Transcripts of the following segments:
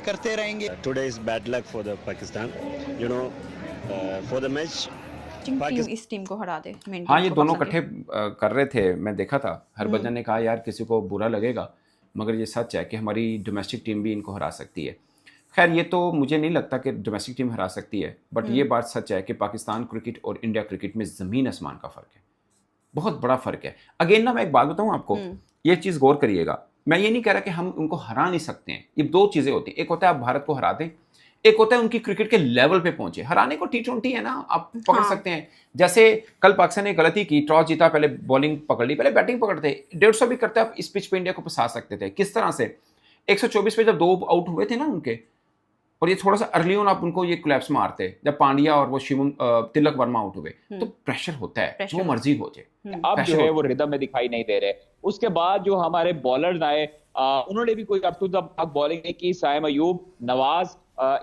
करते रहेंगे। Today is bad luck for the Pakistan. You know, for the match. Team इस team को हरा दे। हाँ, ये दोनों इकट्ठे कर रहे थे, मैं देखा था। हरभजन ने कहा यार किसी को बुरा लगेगा, मगर ये सच है कि हमारी डोमेस्टिक टीम भी इनको हरा सकती है। खैर ये तो मुझे नहीं लगता कि डोमेस्टिक टीम हरा सकती है, बट ये बात सच है कि पाकिस्तान क्रिकेट और इंडिया क्रिकेट में ज़मीन आसमान का फ़र्क है, बहुत बड़ा फ़र्क है। अगेन ना मैं एक बात बताऊँ आपको, ये चीज़ गौर करिएगा, मैं ये नहीं कह रहा कि हम उनको हरा नहीं सकते हैं। ये दो चीज़ें होती हैं, एक होता है आप भारत को हरा दें, एक होता है उनकी क्रिकेट के लेवल पे पहुंचे। हराने को T20 है ना, आप पकड़ सकते हैं। जैसे कल पाकिस्तान ने गलती की, टॉस जीता, पहले बॉलिंग पकड़ ली, पहले बैटिंग पकड़ते, 150 भी करते, आप इस पिच पे इंडिया को फंसा सकते थे। किस तरह से 124 पे जब 2 आउट हुए थे ना उनके, और ये थोड़ा सा अर्ली ऑन आप उनको ये कोलैप्स मारते, जब पांड्या और वो शिवम तिलक वर्मा आउट हुए, तो प्रेशर होता है, जो मर्जी हो जाए। अब जो है वो रिदम में दिखाई नहीं दे रहे। उसके बाद जो हमारे बॉलर्स आए, उन्होंने भी कोई up to the mark bowling नहीं की। साइम अयूब, नवाज,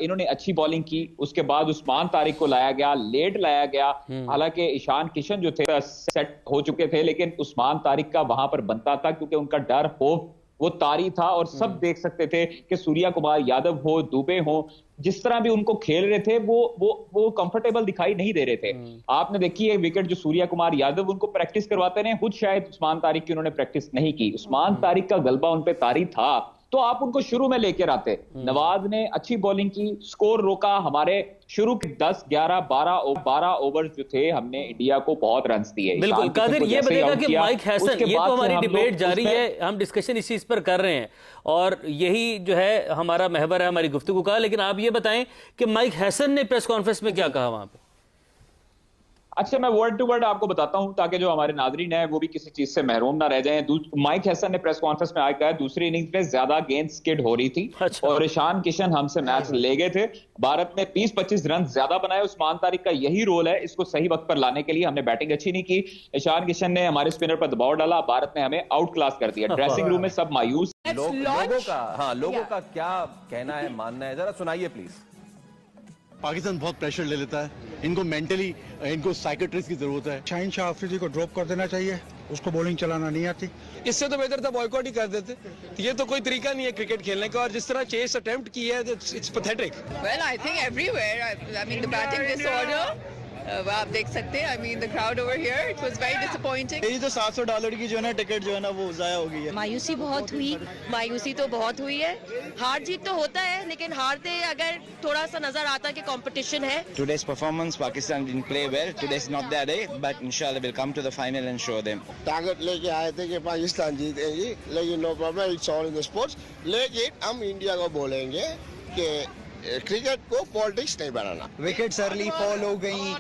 इन्होंने अच्छी बॉलिंग की। उसके बाद उस्मान तारिक को लाया गया, लेट लाया गया। हालांकि ईशान किशन जो थे सेट हो चुके थे, लेकिन उस्मान तारिक का वहां पर बनता था, क्योंकि उनका डर हो वो तारी था, और सब देख सकते थे कि सूर्या कुमार यादव हो, दुबे हो, जिस तरह भी उनको खेल रहे थे वो कंफर्टेबल दिखाई नहीं दे रहे थे। आपने देखी है विकेट जो सूर्या कुमार यादव उनको प्रैक्टिस करवाते रहे, खुद शायद उस्मान तारिक की उन्होंने प्रैक्टिस नहीं की। उस्मान तारिक का गलबा उन पे तारी था, तो आप उनको शुरू में लेकर आते। नवाज ने अच्छी बॉलिंग की, स्कोर रोका। हमारे शुरू के 10, 11, 12 ओवर जो थे, हमने इंडिया को बहुत रन दिए। बिल्कुल कादिर, ये बताएगा कि माइक हैसन, ये तो हमारी डिबेट जारी है, हम डिस्कशन इस चीज पर कर रहे हैं और यही जो है हमारा महवर है हमारी गुफ्तगू का। लेकिन आप ये बताएं कि माइक हैसन ने प्रेस कॉन्फ्रेंस में क्या कहा वहां पे? अच्छा, मैं वर्ड टू वर्ड आपको बताता हूं, ताकि जो हमारे नाजरीन है वो भी किसी चीज से महरूम ना रह जाएं। माइक हैसन ने प्रेस कॉन्फ्रेंस में आकर दूसरी इनिंग्स में ज्यादा गेंद स्किड हो रही थी। अच्छा। और ईशान किशन हमसे मैच ले गए थे। भारत ने 20-25 रन ज्यादा बनाए। उस्मान तारिक का यही रोल है, इसको सही वक्त पर लाने के लिए। हमने बैटिंग अच्छी नहीं की, ईशान किशन ने हमारे स्पिनर पर दबाव डाला, भारत ने हमें आउट क्लास कर दिया। ड्रेसिंग रूम में सब मायूस। लोगों का क्या कहना है, मानना है, जरा सुनाइए प्लीज। पाकिस्तान बहुत प्रेशर ले लेता है, इनको मेंटली, इनको साइकेट्रिस्ट की जरूरत है। शाहीन शाह अफरीदी को ड्रॉप कर देना चाहिए, उसको बॉलिंग चलाना नहीं आती। इससे तो बेहतर था बॉयकॉट ही कर देते। ये तो कोई तरीका नहीं है क्रिकेट खेलने का, और जिस तरह चेस अटेम्प्ट की है, it's pathetic. Well, I think everywhere, I mean the batting disorder, आप देख सकते हैं। I mean the crowd over here, it was very disappointing. ये जो $700 की जो है ना टिकट जो है ना वो जाया हो गई है। मायूसी बहुत हुई, मायूसी तो बहुत हुई है। हार जीत तो होता है, लेकिन हारते अगर थोड़ा सा नजर आता कि कंपटीशन है। Today's performance, Pakistan didn't play well. Today's not their day, but inshallah we'll come to the final and show them. ताकत लेके आए थे कि पाकिस्तान जीतेगी, लेकिन no problem, it's all in the sports. लेकिन हम इंडिया को बोलेंगे कि क्रिकेट को पॉलिटिक्स नहीं बनाना। विकेट्स अर्ली फॉल हो गई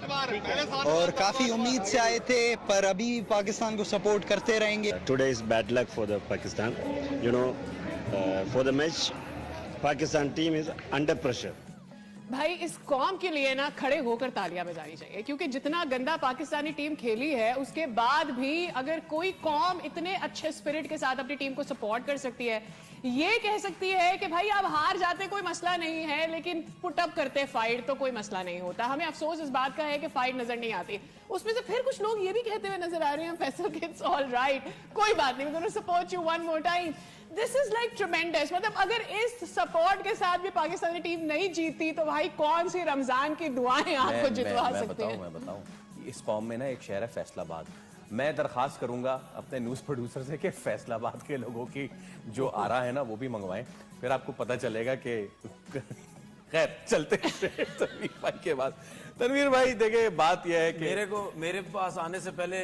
और काफी उम्मीद से आए थे, पर अभी पाकिस्तान को सपोर्ट करते रहेंगे। Today is bad luck for the Pakistan. You know, for the match, Pakistan team is under pressure. भाई इस कौम के लिए ना खड़े होकर तालियां बजानी चाहिए, क्योंकि जितना गंदा पाकिस्तानी टीम खेली है, उसके बाद भी अगर कोई कौम इतने अच्छे स्पिरिट के साथ अपनी टीम को सपोर्ट कर सकती है, ये कह सकती है कि भाई आप हार जाते कोई मसला नहीं है, लेकिन पुट अप करते फाइट तो कोई मसला नहीं होता। हमें अफसोस इस बात का है कि फाइट नजर नहीं आती। उसमें से फिर कुछ लोग ये भी कहते हुए नजर आ रहे हैं, फैसल कि इट्स ऑल राइट, कोई बात नहीं, we gonna support you one more time. This is like tremendous. मतलब अगर इस सपोर्ट के साथ भी पाकिस्तानी टीम नहीं जीती, तो भाई कौन सी रमजान की दुआएं आपको जितवा सकते हैं? मैं बताऊं, इस कौम में ना एक शहर है फैसलाबाद। मैं दरखास्त करूंगा अपने न्यूज प्रोड्यूसर से कि फैसलाबाद के लोगों की जो आरा है ना वो भी मंगवाएं, फिर आपको पता चलेगा कि खैर चलते तनवीर भाई के बाद। तनवीर भाई देखिए, बात यह है कि मेरे पास आने से पहले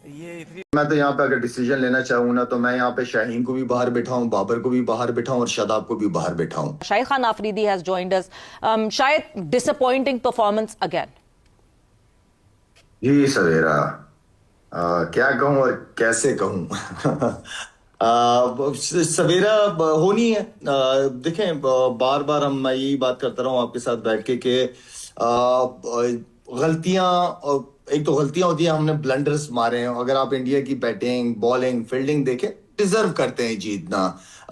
ये इतनी, मैं तो यहाँ पे अगर डिसीजन लेना चाहूँ ना, तो मैं यहाँ पे शाहीन को भी बाहर बिठाऊं, बाबर को भी बाहर बिठाऊं और शादाब को भी बाहर बिठाऊं। Shahid Khan Afridi has joined us. शायद डिसअपॉइंटिंग परफॉर्मेंस अगेन। जी सवेरा, क्या कहूँ और कैसे कहूँ। सवेरा होनी है। देखें, बार बार मैं यही बात करता रहा हूँ आपके साथ बैठ के कि गलतियां, एक तो गलतियां होती है, हमने ब्लंडर्स मारे हैं। अगर आप इंडिया की बैटिंग, बॉलिंग, फील्डिंग देखें, डिजर्व करते हैं जीतना।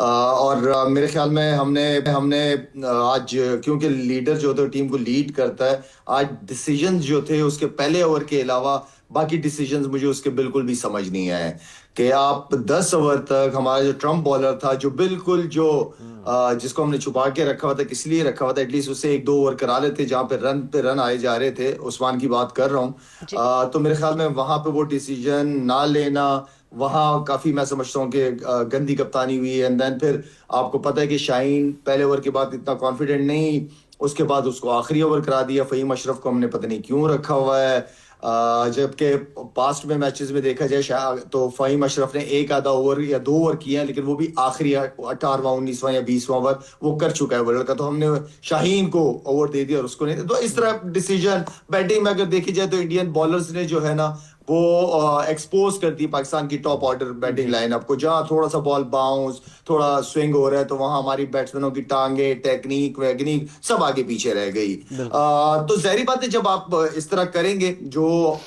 और मेरे ख्याल में हमने आज, क्योंकि लीडर जो होता है टीम को लीड करता है, आज डिसीजंस जो थे उसके पहले ओवर के अलावा बाकी डिसीजंस मुझे उसके बिल्कुल भी समझ नहीं आए। कि आप 10 ओवर तक हमारा जो ट्रम्प बॉलर था, जो बिल्कुल जो जिसको हमने छुपा के रखा हुआ था, किस लिए रखा हुआ था, एटलीस्ट उससे 1-2 ओवर करा लेते जहां पे रन आए जा रहे थे। उस्मान की बात कर रहा हूँ। तो मेरे ख्याल में वहां पे वो डिसीजन ना लेना, वहां काफी मैं समझता हूँ कि गंदी कप्तानी हुई। एंड देन फिर आपको पता है कि शाहीन पहले ओवर के बाद इतना कॉन्फिडेंट नहीं, उसके बाद उसको आखिरी ओवर करा दिया। फहीम अशरफ को हमने पता नहीं क्यों रखा हुआ है, जबकि पास्ट में मैचेस में देखा जाए तो फहीम अशरफ ने 1 आधा ओवर या 2 ओवर किए हैं, लेकिन वो भी आखिरी 18वां 19वां या 20वां ओवर वो कर चुका है बॉलर का। तो हमने शाहीन को ओवर दे दिया और उसको नहीं। तो इस तरह डिसीजन बैटिंग में अगर देखी जाए तो इंडियन बॉलर्स ने जो है ना वो एक्सपोज करती है पाकिस्तान की टॉप ऑर्डर बैटिंग लाइनअप को। जहां थोड़ा सा बॉल बाउंस, थोड़ा स्विंग हो रहा है, तो वहां हमारी बैट्समैनों की टांगे, टेक्निक वैगनिक सब आगे पीछे रह गई। तो जाहिर बात है जब आप इस तरह करेंगे, जो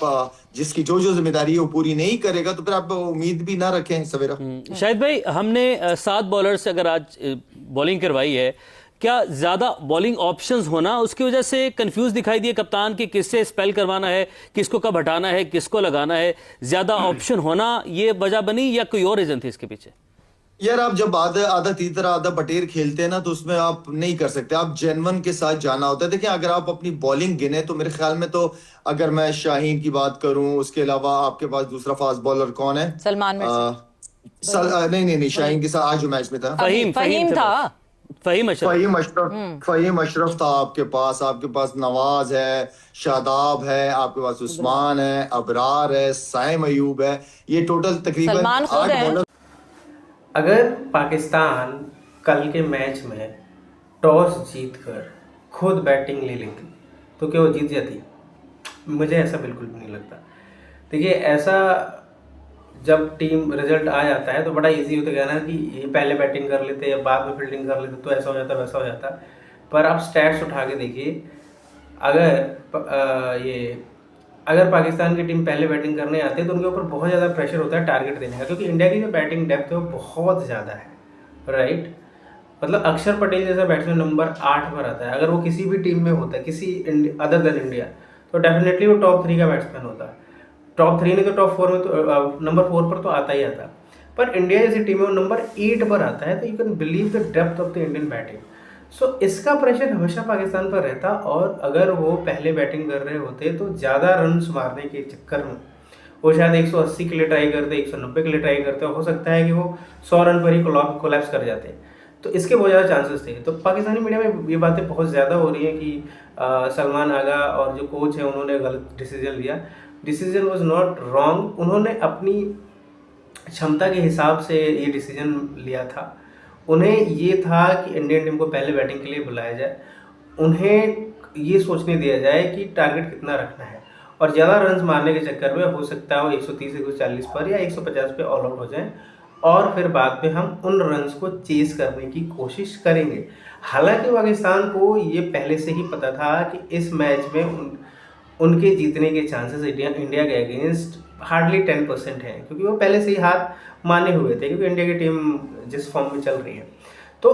जिसकी जो जिम्मेदारी है वो पूरी नहीं करेगा, तो फिर आप उम्मीद भी ना रखें सवेरा। शाहिद भाई, हमने 7 बॉलर से अगर आज बॉलिंग करवाई है, क्या ज्यादा बॉलिंग ऑप्शंस होना उसकी वजह से कंफ्यूज दिखाई दिए कप्तान कि किससे स्पेल करवाना है, किसको कब हटाना है, किसको लगाना है, ज्यादा ऑप्शन होना ये वजह बनी या कोई और रीजन थी इसके पीछे? यार आप जब आधा तीतर आधा बटेर खेलते हैं ना, तो उसमें आप नहीं कर सकते, आप जेन्युइन के साथ जाना होता है। देखिए अगर आप अपनी बॉलिंग गिने तो मेरे ख्याल में तो अगर मैं शाहीन की बात करूं, उसके अलावा आपके पास दूसरा फास्ट बॉलर कौन है? सलमान नहीं शाहीन के साथ आज जो मैच में था फहीम अशरफ था आपके पास नवाज है, शादाब है, आपके पास उस्मान है, अबरार है, साइम अयूब है। ये टोटल तकरीबन 8 बॉलर। अगर पाकिस्तान कल के मैच में टॉस जीतकर खुद बैटिंग ले लेती तो क्या वो जीत जाती? मुझे ऐसा बिल्कुल भी नहीं लगता। देखिए ऐसा जब टीम रिजल्ट आ जाता है तो बड़ा इजी होता है ना कि ये पहले बैटिंग कर लेते या बाद में फील्डिंग कर लेते तो ऐसा हो जाता वैसा हो जाता। पर आप स्टैट्स उठा के देखिए, अगर पाकिस्तान की टीम पहले बैटिंग करने आती है तो उनके ऊपर बहुत ज़्यादा प्रेशर होता है टारगेट देने का, क्योंकि इंडिया की जो बैटिंग डेप्थ है वो बहुत ज़्यादा है, राइट। मतलब अक्षर पटेल जैसा बैट्समैन नंबर 8 पर आता है, अगर वो किसी भी टीम में होता है किसी अदर देन इंडिया तो डेफिनेटली वो टॉप 3 का बैट्समैन होता है। टॉप 3 नहीं तो टॉप 4 में तो नंबर 4 पर तो आता ही आता। पर इंडिया जैसी टीम में वो नंबर 8 पर आता है, तो you can believe the depth of the Indian batting. So इसका प्रेशर हमेशा पाकिस्तान पर रहता, और अगर वो पहले बैटिंग कर रहे होते तो ज़्यादा रन्स मारने के चक्कर में वो शायद 180 के लिए ट्राई करते, 190 के लिए ट्राई करते, हो सकता है कि वो 100 रन पर ही कोलैप्स कर जाते। तो इसके बहुत ज़्यादा चांसेस थे। तो पाकिस्तानी मीडिया में ये बातें बहुत ज़्यादा हो रही हैं कि सलमान आगा और जो कोच है उन्होंने गलत डिसीजन लिया। डिसीजन वॉज नॉट रॉन्ग, उन्होंने अपनी क्षमता के हिसाब से ये डिसीजन लिया था। उन्हें ये था कि इंडियन टीम को पहले बैटिंग के लिए बुलाया जाए, उन्हें ये सोचने दिया जाए कि टारगेट कितना रखना है, और ज़्यादा रन्स मारने के चक्कर में हो सकता है वो 130 140 पर या 150 पे ऑल आउट हो जाए, और फिर बाद में हम उन रन्स को चेस करने की कोशिश करेंगे। हालांकि पाकिस्तान को ये पहले से ही पता था कि इस मैच में उनके जीतने के चांसेस इंडिया के अगेंस्ट हार्डली 10% हैं, क्योंकि वो पहले से ही हार माने हुए थे, क्योंकि इंडिया की टीम जिस फॉर्म में चल रही है। तो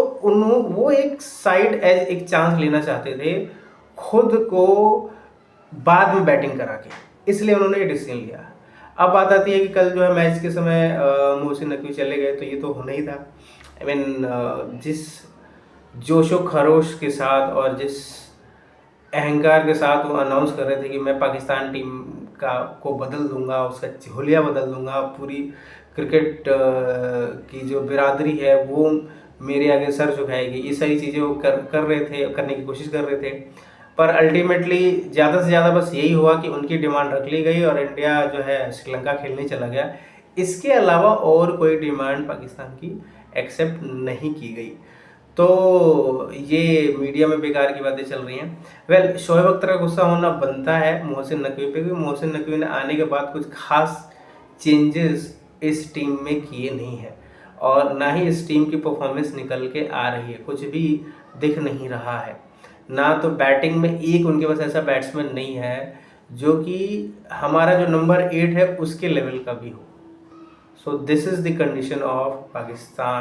वो एक साइड एज एक चांस लेना चाहते थे खुद को बाद में बैटिंग करा के, इसलिए उन्होंने ये डिसीजन लिया। अब बात आती है कि कल जो है मैच के समय मोहसिन नकवी चले गए, तो ये तो होना ही था। आई मीन जिस जोशो खरोश के साथ और जिस अहंकार के साथ वो अनाउंस कर रहे थे कि मैं पाकिस्तान टीम को बदल दूंगा, उसका हुलिया बदल दूंगा, पूरी क्रिकेट की जो बिरादरी है वो मेरे आगे सर झुकाएगी, ये सारी चीज़ें वो कर रहे थे, करने की कोशिश कर रहे थे। पर अल्टीमेटली ज़्यादा से ज़्यादा बस यही हुआ कि उनकी डिमांड रख ली गई और इंडिया जो है श्रीलंका खेलने चला गया। इसके अलावा और कोई डिमांड पाकिस्तान की एक्सेप्ट नहीं की गई। तो ये मीडिया में बेकार की बातें चल रही हैं। शोएब अख्तर का गुस्सा होना बनता है मोहसिन नकवी पे, क्योंकि मोहसिन नकवी ने आने के बाद कुछ खास चेंजेस इस टीम में किए नहीं है, और ना ही इस टीम की परफॉर्मेंस निकल के आ रही है, कुछ भी दिख नहीं रहा है। ना तो बैटिंग में एक उनके पास ऐसा बैट्समैन नहीं है जो कि हमारा जो नंबर 8 है उसके लेवल का भी हो। So this is the condition of Pakistan.